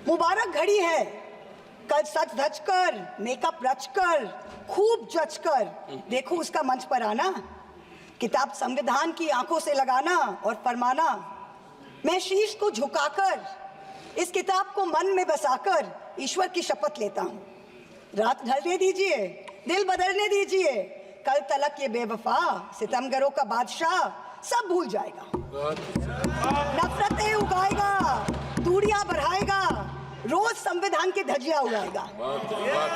मुबारक घड़ी है, कल सच धज कर, मेकअप रच कर, खूब जच कर देखो उसका मंच पर आना, किताब संविधान की आंखों से लगाना और फरमाना, मैं शीश को झुकाकर इस किताब को मन में बसाकर ईश्वर की शपथ लेता हूँ। रात ढलने दीजिए, दिल बदलने दीजिए, कल तलक ये बेवफा सितमगरों का बादशाह सब भूल जाएगा, नफरतें उगाएगा, दूरियां बढ़ाएगा, रोज संविधान की धज्जियां उड़ाएगा।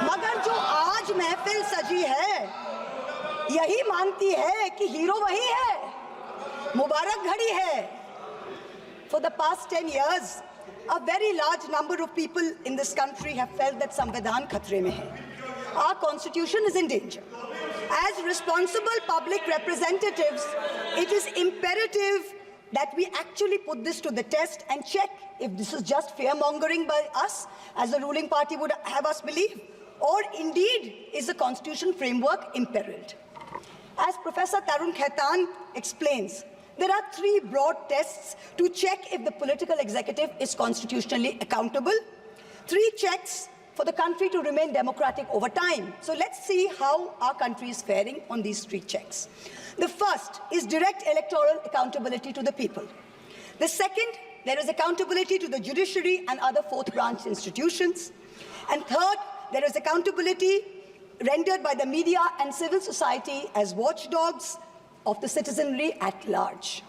मगर जो आज महफिल सजी है यही मानती है कि हीरो वही है, मुबारक घड़ी है। For the past 10 years, a very large number of people in this country have felt that संविधान खतरे में है. Our constitution is in danger. As responsible public representatives, it is imperative that we actually put this to the test and check if this is just fear-mongering by us, as the ruling party would have us believe, or indeed is the constitution framework imperiled. As Professor Tarun Khaitan explains, there are three broad tests to check if the political executive is constitutionally accountable. Three checks for the country to remain democratic over time. So let's see how our country is faring on these three checks. The first is direct electoral accountability to the people. The second, there is accountability to the judiciary and other fourth branch institutions. And third, there is accountability rendered by the media and civil society as watchdogs of the citizenry at large.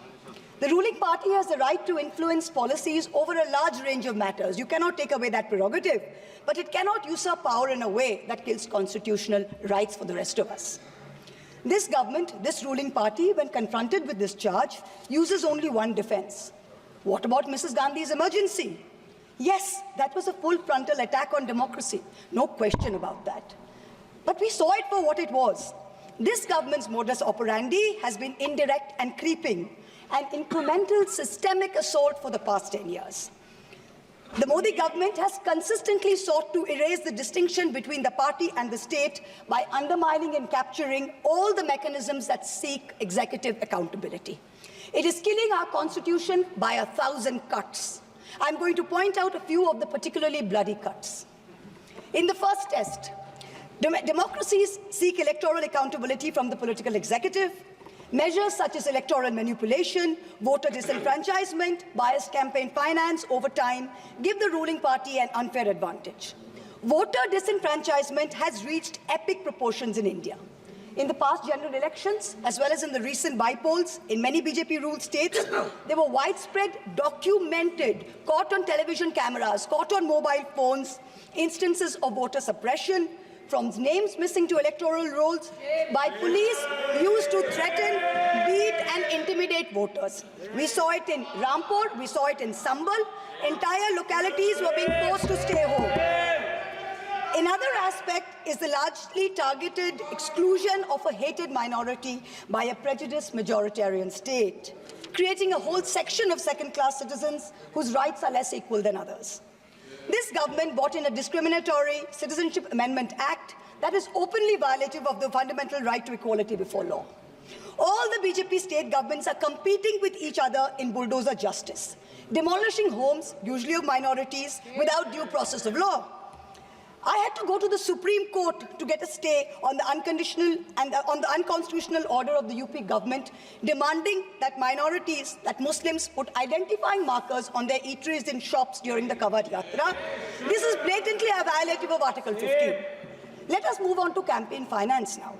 The ruling party has the right to influence policies over a large range of matters. You cannot take away that prerogative, but it cannot usurp power in a way that kills constitutional rights for the rest of us. This government, this ruling party, when confronted with this charge, uses only one defense. What about Mrs. Gandhi's emergency? Yes, that was a full frontal attack on democracy. No question about that. But we saw it for what it was. This government's modus operandi has been indirect and creeping, an incremental systemic assault for the past 10 years. The Modi government has consistently sought to erase the distinction between the party and the state by undermining and capturing all the mechanisms that seek executive accountability. It is killing our constitution by 1,000 cuts. I'm going to point out a few of the particularly bloody cuts. In the first test, democracies seek electoral accountability from the political executive. Measures such as electoral manipulation, voter disenfranchisement, biased campaign finance over time give the ruling party an unfair advantage. Voter disenfranchisement has reached epic proportions in India. In the past general elections, as well as in the recent by-polls in many BJP-ruled states, there were widespread, documented, caught on television cameras, caught on mobile phones, instances of voter suppression, from names missing to electoral rolls, by police used to threaten, beat and intimidate voters. We saw it in Rampur, we saw it in Sambal. Entire localities were being forced to stay home. Another aspect is the largely targeted exclusion of a hated minority by a prejudiced majoritarian state, creating a whole section of second-class citizens whose rights are less equal than others. This government brought in a discriminatory Citizenship Amendment Act that is openly violative of the fundamental right to equality before law. All the BJP state governments are competing with each other in bulldozer justice, demolishing homes, usually of minorities, without due process of law. I had to go to the Supreme Court to get a stay on the unconditional and on the unconstitutional order of the UP government, demanding that minorities, that Muslims put identifying markers on their eateries in shops during the Kawad Yatra. This is blatantly a violative of Article 15. Let us move on to campaign finance now.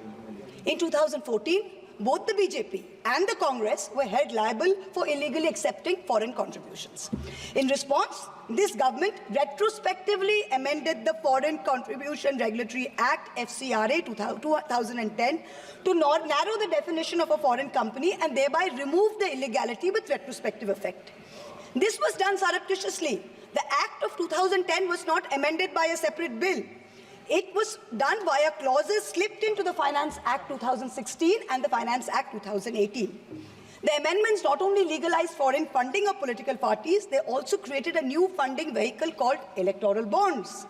In 2014, both the BJP and the Congress were held liable for illegally accepting foreign contributions. In response, this government retrospectively amended the Foreign Contribution Regulatory Act, FCRA 2010, to narrow the definition of a foreign company and thereby remove the illegality with retrospective effect. This was done surreptitiously. The Act of 2010 was not amended by a separate bill. It was done via clauses slipped into the Finance Act 2016 and the Finance Act 2018. The amendments not only legalized foreign funding of political parties, they also created a new funding vehicle called electoral bonds.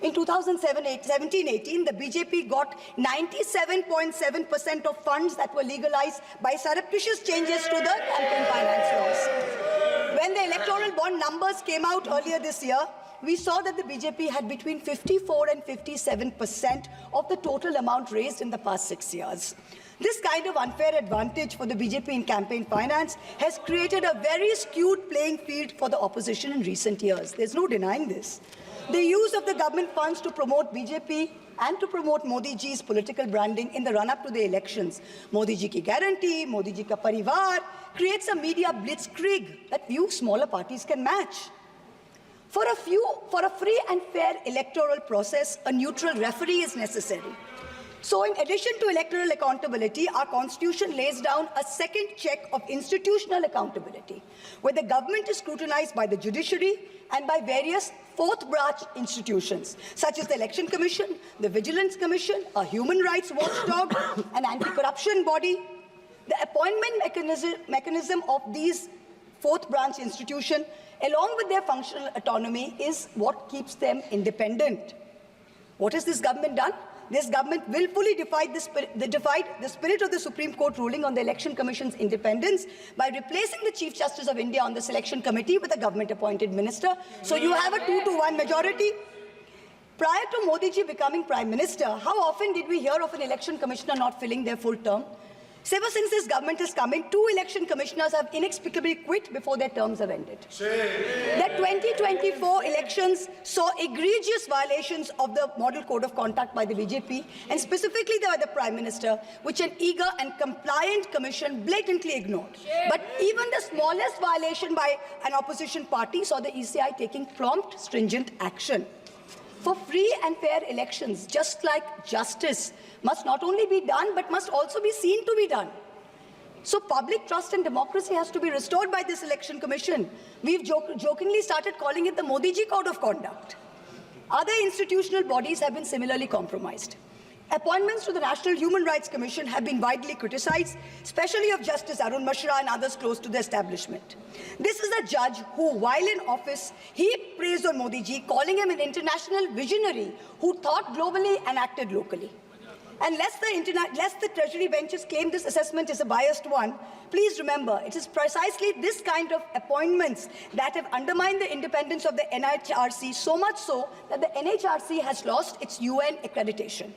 In 2017-18, the BJP got 97.7% of funds that were legalized by surreptitious changes to the campaign finance laws. When the electoral bond numbers came out earlier this year, we saw that the BJP had between 54 and 57% of the total amount raised in the past 6 years. This kind of unfair advantage for the BJP in campaign finance has created a very skewed playing field for the opposition in recent years. There's no denying this. The use of the government funds to promote BJP and to promote Modi ji's political branding in the run-up to the elections, Modi ji ki guarantee, Modi ji ka parivar, creates a media blitzkrieg that few smaller parties can match. For a free and fair electoral process, a neutral referee is necessary. So in addition to electoral accountability, our constitution lays down a second check of institutional accountability, where the government is scrutinized by the judiciary and by various fourth branch institutions, such as the Election Commission, the Vigilance Commission, a human rights watchdog, an anti-corruption body. The appointment mechanism of these fourth branch institutions, along with their functional autonomy, is what keeps them independent. What has this government done? This government willfully defied the spirit of the Supreme Court ruling on the Election Commission's independence by replacing the Chief Justice of India on the selection committee with a government-appointed minister. So you have a 2-to-1 majority. Prior to Modi ji becoming Prime Minister, how often did we hear of an election commissioner not filling their full term? So ever since this government has come in, 2 election commissioners have inexplicably quit before their terms have ended. The 2024 elections saw egregious violations of the Model Code of Conduct by the BJP, and specifically by the Prime Minister, which an eager and compliant commission blatantly ignored. But even the smallest violation by an opposition party saw the ECI taking prompt, stringent action. For free and fair elections, just like justice must not only be done, but must also be seen to be done. So public trust in democracy has to be restored by this election commission. We've jokingly started calling it the Modi ji Code of Conduct. Other institutional bodies have been similarly compromised. Appointments to the National Human Rights Commission have been widely criticized, especially of Justice Arun Mishra and others close to the establishment. This is a judge who, while in office, heaped praise on Modi ji, calling him an international visionary who thought globally and acted locally. And lest the Treasury benches claim this assessment is a biased one, please remember, it is precisely this kind of appointments that have undermined the independence of the NHRC, so much so that the NHRC has lost its UN accreditation.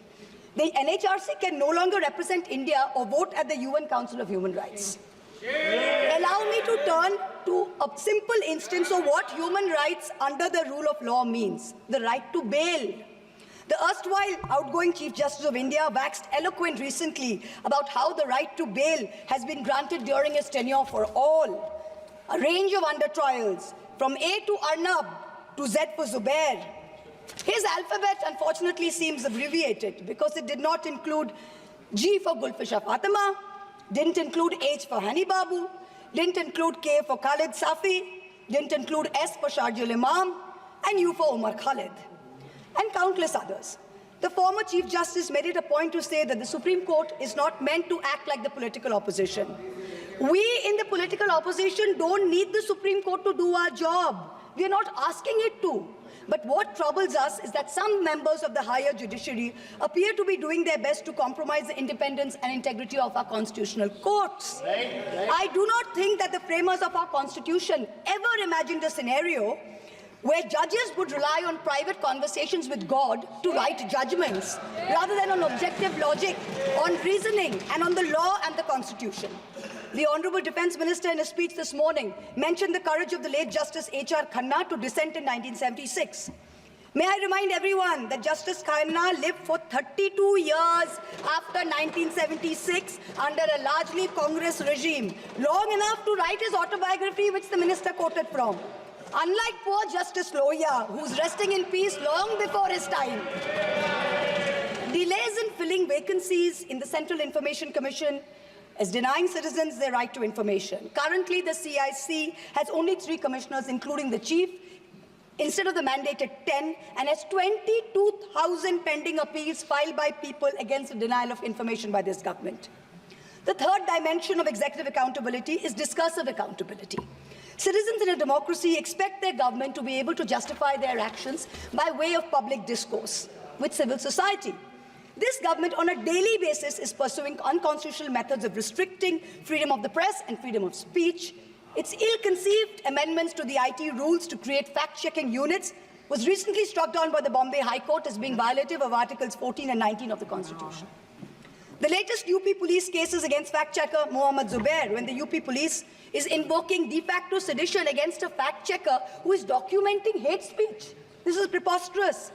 The NHRC can no longer represent India or vote at the UN Council of Human Rights. Allow me to turn to a simple instance of what human rights under the rule of law means: the right to bail. The erstwhile outgoing Chief Justice of India waxed eloquent recently about how the right to bail has been granted during his tenure for all. A range of under-trials, from A to Arnab to Z for Zubair. His alphabet, unfortunately, seems abbreviated because it did not include G for Gulfisha Fatima, didn't include H for Hani Babu, didn't include K for Khalid Safi, didn't include S for Sharjul Imam, and U for Umar Khalid, and countless others. The former Chief Justice made it a point to say that the Supreme Court is not meant to act like the political opposition. We in the political opposition don't need the Supreme Court to do our job. We are not asking it to. But what troubles us is that some members of the higher judiciary appear to be doing their best to compromise the independence and integrity of our constitutional courts. I do not think that the framers of our constitution ever imagined a scenario where judges would rely on private conversations with God to write judgments, rather than on objective logic, on reasoning, and on the law and the Constitution. The Honorable Defence Minister in a speech this morning mentioned the courage of the late Justice H.R. Khanna to dissent in 1976. May I remind everyone that Justice Khanna lived for 32 years after 1976 under a largely Congress regime, long enough to write his autobiography, which the minister quoted from. Unlike poor Justice Lohia, who's resting in peace long before his time. Delays in filling vacancies in the Central Information Commission is denying citizens their right to information. Currently, the CIC has only 3 commissioners, including the chief, instead of the mandated 10, and has 22,000 pending appeals filed by people against the denial of information by this government. The third dimension of executive accountability is discursive accountability. Citizens in a democracy expect their government to be able to justify their actions by way of public discourse with civil society. This government on a daily basis is pursuing unconstitutional methods of restricting freedom of the press and freedom of speech. Its ill-conceived amendments to the IT rules to create fact-checking units was recently struck down by the Bombay High Court as being violative of Articles 14 and 19 of the Constitution. The latest UP police cases against fact-checker Mohammad Zubair, when the UP police is invoking de facto sedition against a fact-checker who is documenting hate speech. This is preposterous.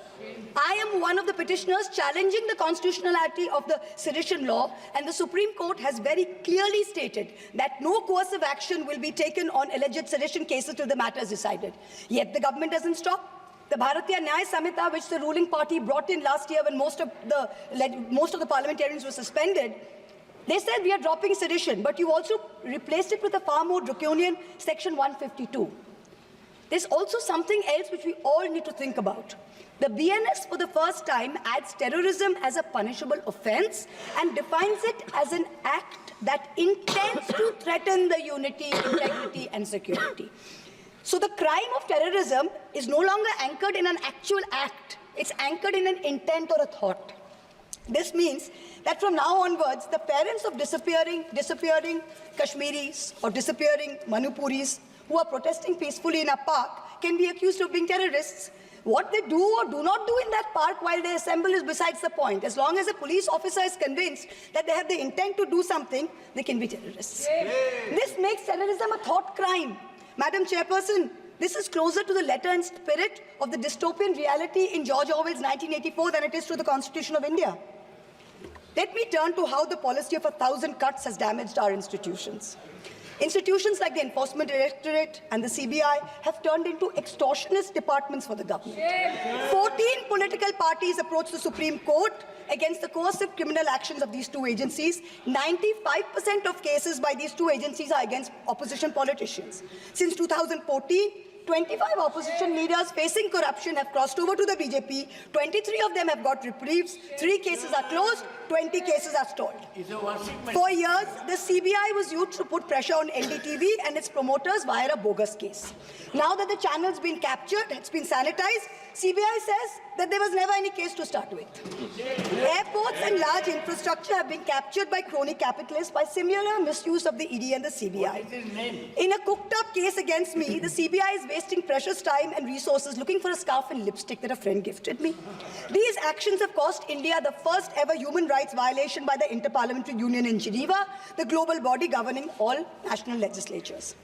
I am one of the petitioners challenging the constitutionality of the sedition law, and the Supreme Court has very clearly stated that no coercive action will be taken on alleged sedition cases till the matter is decided. Yet the government doesn't stop. The Bharatiya Nyaya Samhita, which the ruling party brought in last year when most of the parliamentarians were suspended, they said we are dropping sedition, but you also replaced it with a far more draconian Section 152. There's also something else which we all need to think about. The BNS for the first time adds terrorism as a punishable offense and defines it as an act that intends to threaten the unity, integrity, and security. So the crime of terrorism is no longer anchored in an actual act. It's anchored in an intent or a thought. This means that from now onwards, the parents of disappearing Kashmiris or disappearing Manipuris who are protesting peacefully in a park can be accused of being terrorists. What they do or do not do in that park while they assemble is besides the point. As long as a police officer is convinced that they have the intent to do something, they can be terrorists. This makes terrorism a thought crime. Madam Chairperson, this is closer to the letter and spirit of the dystopian reality in George Orwell's 1984 than it is to the Constitution of India. Let me turn to how the policy of 1,000 cuts has damaged our institutions. Institutions like the Enforcement Directorate and the CBI have turned into extortionist departments for the government. 14 political parties approached the Supreme Court against the coercive criminal actions of these two agencies. 95% of cases by these two agencies are against opposition politicians. Since 2014, 25 opposition leaders facing corruption have crossed over to the BJP. 23 of them have got reprieves. 3 cases are closed. 20 cases are stalled. For years, the CBI was used to put pressure on NDTV and its promoters via a bogus case. Now that the channel's been captured, it's been sanitized, CBI says that there was never any case to start with. Airports and large infrastructure have been captured by crony capitalists by similar misuse of the ED and the CBI. In a cooked-up case against me, the CBI is wasting precious time and resources looking for a scarf and lipstick that a friend gifted me. These actions have cost India the first ever human rights violation by the Inter-Parliamentary Union in Geneva, the global body governing all national legislatures.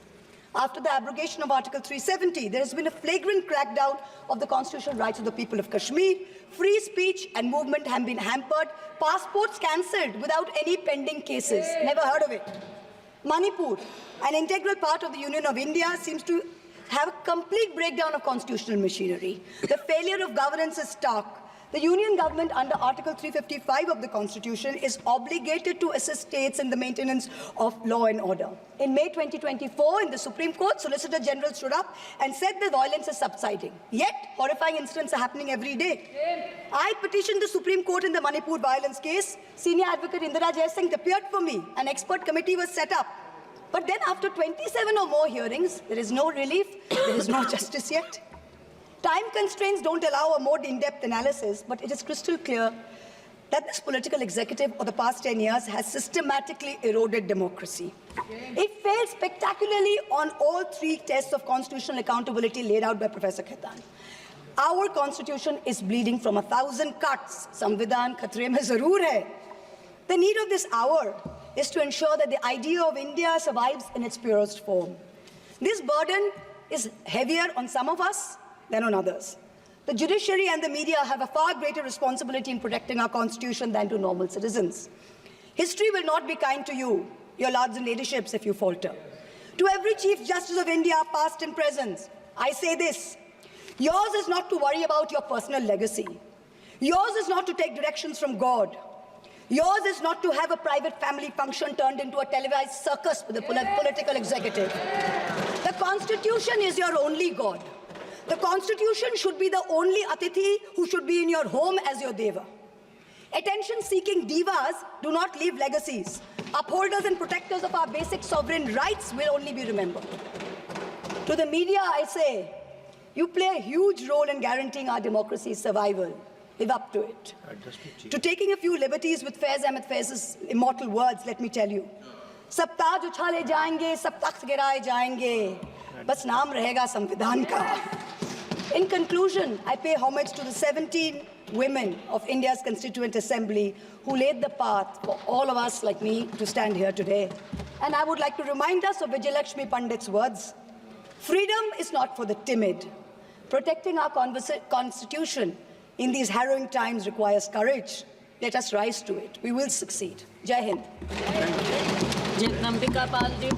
After the abrogation of Article 370, there has been a flagrant crackdown of the constitutional rights of the people of Kashmir. Free speech and movement have been hampered. Passports cancelled without any pending cases. Never heard of it. Manipur, an integral part of the Union of India, seems to have a complete breakdown of constitutional machinery. The failure of governance is stark. The Union government under Article 355 of the Constitution is obligated to assist states in the maintenance of law and order. In May 2024, in the Supreme Court, Solicitor General stood up and said the violence is subsiding. Yet, horrifying incidents are happening every day. I petitioned the Supreme Court in the Manipur violence case. Senior Advocate Indira Jaisingh appeared for me. An expert committee was set up. But then after 27 or more hearings, there is no relief, there is no justice yet. Time constraints don't allow a more in-depth analysis, but it is crystal clear that this political executive of the past 10 years has systematically eroded democracy. It failed spectacularly on all 3 tests of constitutional accountability laid out by Professor Khaitan. Our constitution is bleeding from 1,000 cuts. Samvidhan khatre mein zarur hai. The need of this hour is to ensure that the idea of India survives in its purest form. This burden is heavier on some of us than on others. The judiciary and the media have a far greater responsibility in protecting our constitution than to normal citizens. History will not be kind to you, your lords and ladyships, if you falter. To every Chief Justice of India, past and present, I say this: yours is not to worry about your personal legacy. Yours is not to take directions from God. Yours is not to have a private family function turned into a televised circus with a political executive. The Constitution is your only God. The Constitution should be the only Atithi who should be in your home as your Deva. Attention-seeking divas do not leave legacies. Upholders and protectors of our basic sovereign rights will only be remembered. To the media, I say, you play a huge role in guaranteeing our democracy's survival. Live up to it. To taking a few liberties with Faiz Ahmed Faiz's immortal words, let me tell you. सब ताज उछाले जाएंगे, सब तख्त गिराए जाएंगे, बस नाम रहेगा संविधान का. In conclusion, I pay homage to the 17 women of India's Constituent Assembly who laid the path for all of us like me to stand here today. And I would like to remind us of Vijayalakshmi Pandit's words. Freedom is not for the timid. Protecting our constitution in these harrowing times requires courage. Let us rise to it. We will succeed. Jai Hind. Jagdambika Pal ji